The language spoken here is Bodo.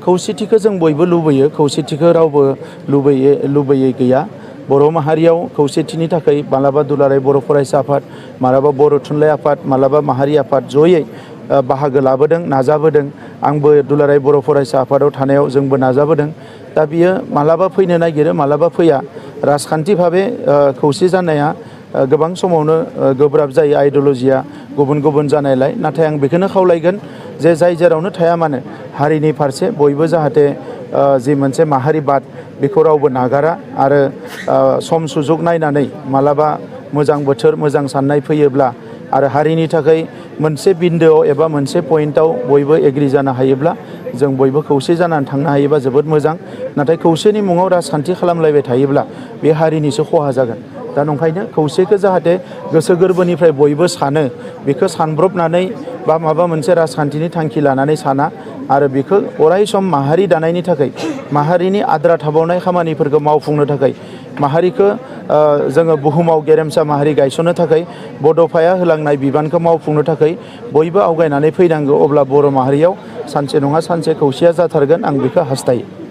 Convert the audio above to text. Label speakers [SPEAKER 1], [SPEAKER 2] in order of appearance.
[SPEAKER 1] खौसेथिखौ जों बयबो लुबैयो, खौसेथिखौ रावबो लुबैयै गैया। बर' माहारियाव खौसेथिनि थाखाय मालाबा दुलाराय बर' फरायसा आफाद, मालाबा बर' थुनलाइ आफाद, मालाबा माहारि आफाद जयै बाहागो लाबोदों, नाजाबोदों। आंबो दुलाराय बर' फरायसा आफादाव थानायाव जोंबो नाजाबोदों। दा बियो मालाबा फैनो नागिरो, मालाबा फैया। राजखान्थि भाबे खौसे जानाया गोबां समावनो गोब्राब जायो, आइडिअलजिया गुबुन गुबुन जानायलाय। नाथाय आं बेखौनो खावलायगोन जे जाय जेरावनो थाया मानो हारिनि फारसे बयबो जाहाथे जि मोनसे माहारिबाद बेखौ रावबो नागारा आरो सम सुजुग नायनानै मालाबा मोजां बोथोर, मोजां साननाय फैयोब्ला आरो हारिनि थाखाय मोनसे बिन्दोआव एबा मोनसे पइन्टआव बयबो एग्रि जानो हायोब्ला जों बयबो खौसे जानानै थांनो हायोबा जोबोद मोजां। नाथाय खौसेनि मुङाव राजखान्थि खालामलायबाय थायोब्ला बे हारिनिसो खहा जागोन। दा नंखायनो खौसेखौ जाहाथे गोसो गोरबोनिफ्राय बयबो सानो, बेखौ सानब्रबनानै बा माबा मोनसे राजखान्थिनि थांखि लानानै साना आरो बेखौ अराय सम माहारि दानायनि थाखाय, माहारिनि आद्रा थाबावनाय खामानिफोरखौ मावफुंनो थाखाय, माहारिखौ जोङो बुहुमाव गेरेमसा माहारि गायसननो थाखाय बड'फाया होलांनाय बिबानखौ मावफुंनो थाखाय बयबो आवगायनानै फैनांगौ। अब्ला बर' माहारियाव सानसे नङा सानसे खौसेया जाथारगोन, आं बेखौ हास्थायो।